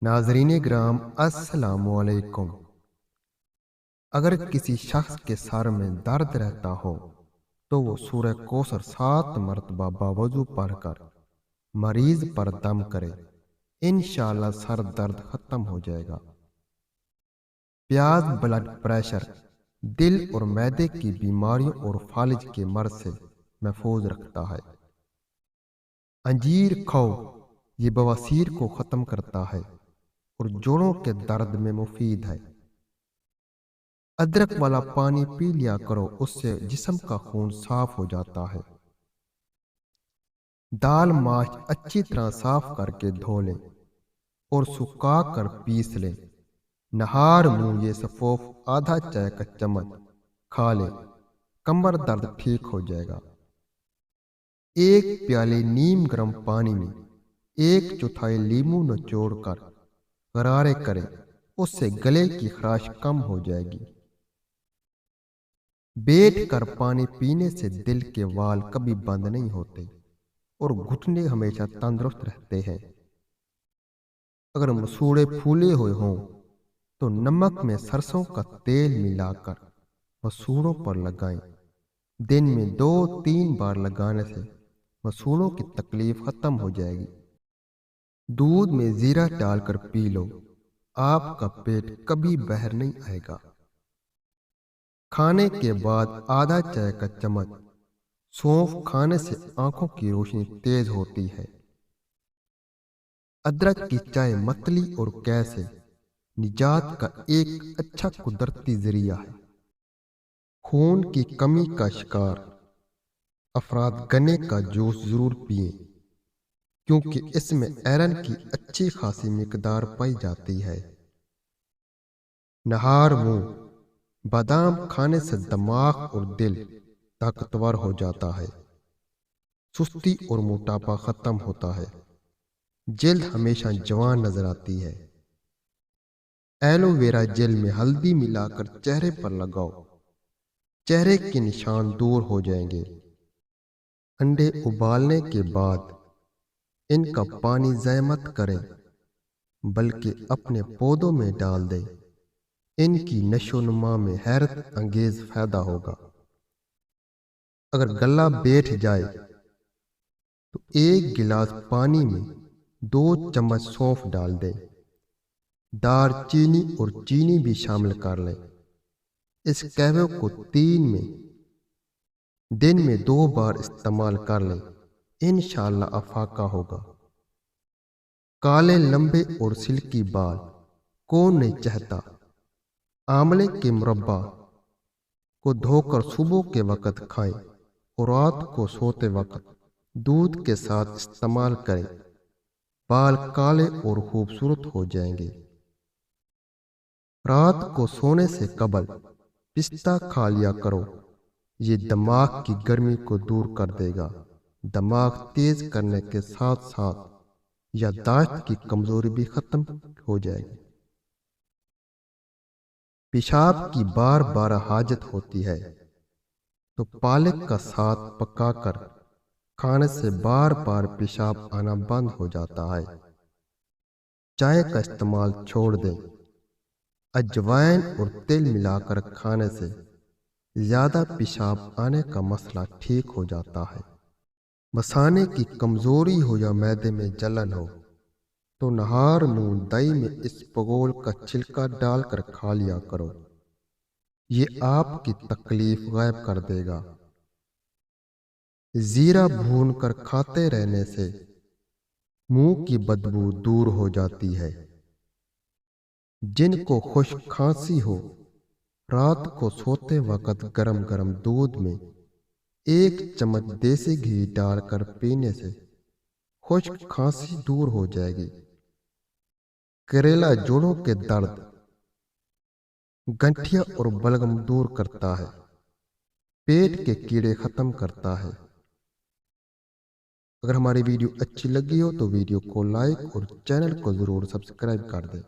ناظرین گرام السلام علیکم۔ اگر کسی شخص کے سر میں درد رہتا ہو تو وہ سورہ کوثر 7 مرتبہ باوضو پڑھ کر مریض پر دم کرے، انشاءاللہ سر درد ختم ہو جائے گا۔ پیاز بلڈ پریشر، دل اور معدے کی بیماریوں اور فالج کے مرض سے محفوظ رکھتا ہے۔ انجیر کھاؤ، یہ بواسیر کو ختم کرتا ہے اور جوڑوں کے درد میں مفید ہے۔ ادرک والا پانی پی لیا کرو، اس سے جسم کا خون صاف ہو جاتا ہے۔ دال ماش اچھی طرح صاف کر کے دھو لیں اور سکھا کر پیس لیں۔ نہار منہ یہ سفوف آدھا چائے کا چمچ کھا لیں، کمر درد ٹھیک ہو جائے گا۔ ایک پیالے نیم گرم پانی میں 1/4 لیمو نچوڑ کر غرارے کریں، اس سے گلے کی خراش کم ہو جائے گی۔ بیٹھ کر پانی پینے سے دل کے وال کبھی بند نہیں ہوتے اور گھٹنے ہمیشہ تندرست رہتے ہیں۔ اگر مسوڑے پھولے ہوئے ہوں تو نمک میں سرسوں کا تیل ملا کر مسوڑوں پر لگائیں۔ دن میں 2-3 بار لگانے سے مسوڑوں کی تکلیف ختم ہو جائے گی۔ دودھ میں زیرہ ڈال کر پی لو، آپ کا پیٹ کبھی باہر نہیں آئے گا۔ کھانے کے بعد آدھا چائے کا چمچ سونف کھانے سے آنکھوں کی روشنی تیز ہوتی ہے۔ ادرک کی چائے متلی اور قے سے نجات کا ایک اچھا قدرتی ذریعہ ہے۔ خون کی کمی کا شکار افراد گنے کا جوس ضرور پئیں، کیونکہ اس میں آئرن کی اچھی خاصی مقدار پائی جاتی ہے۔ نہار منہ، بادام کھانے سے دماغ اور دل طاقتور ہو جاتا ہے، سستی اور موٹاپا ختم ہوتا ہے، جلد ہمیشہ جوان نظر آتی ہے۔ ایلو ویرا جیل میں ہلدی ملا کر چہرے پر لگاؤ، چہرے کے نشان دور ہو جائیں گے۔ انڈے ابالنے کے بعد ان کا پانی ضائع مت کریں، بلکہ اپنے پودوں میں ڈال دیں، ان کی نشو و نما میں حیرت انگیز فائدہ ہوگا۔ اگر گلا بیٹھ جائے تو 1 گلاس پانی میں 2 چمچ سونف ڈال دیں، دار چینی اور چینی بھی شامل کر لیں۔ اس قہوے کو 3 میں دن میں 2 بار استعمال کر لیں، انشاءاللہ افاقہ ہوگا۔ کالے لمبے اور سلکی بال کون نہیں چاہتا؟ آملے کے مربع کو دھو کر صبح کے وقت کھائیں اور رات کو سوتے وقت دودھ کے ساتھ استعمال کریں، بال کالے اور خوبصورت ہو جائیں گے۔ رات کو سونے سے قبل پستہ کھا لیا کرو، یہ دماغ کی گرمی کو دور کر دے گا، دماغ تیز کرنے کے ساتھ ساتھ یادداشت کی کمزوری بھی ختم ہو جائے گی۔ پیشاب کی بار بار حاجت ہوتی ہے تو پالک کا ساتھ پکا کر کھانے سے بار بار پیشاب آنا بند ہو جاتا ہے۔ چائے کا استعمال چھوڑ دیں، اجوائن اور تل ملا کر کھانے سے زیادہ پیشاب آنے کا مسئلہ ٹھیک ہو جاتا ہے۔ مثانے کی کمزوری ہو یا معدے میں جلن ہو تو نہار منہ دہی میں اس پگول کا چھلکا ڈال کر کھا لیا کرو، یہ آپ کی تکلیف غائب کر دے گا۔ زیرہ بھون کر کھاتے رہنے سے منہ کی بدبو دور ہو جاتی ہے۔ جن کو خشک کھانسی ہو، رات کو سوتے وقت گرم گرم دودھ میں 1 چمچ دیسی گھی ڈال کر پینے سے خشک کھانسی دور ہو جائے گی۔ کریلا جوڑوں کے درد، گنٹھیا اور بلغم دور کرتا ہے، پیٹ کے کیڑے ختم کرتا ہے۔ اگر ہماری ویڈیو اچھی لگی ہو تو ویڈیو کو لائک اور چینل کو ضرور سبسکرائب کر دیں۔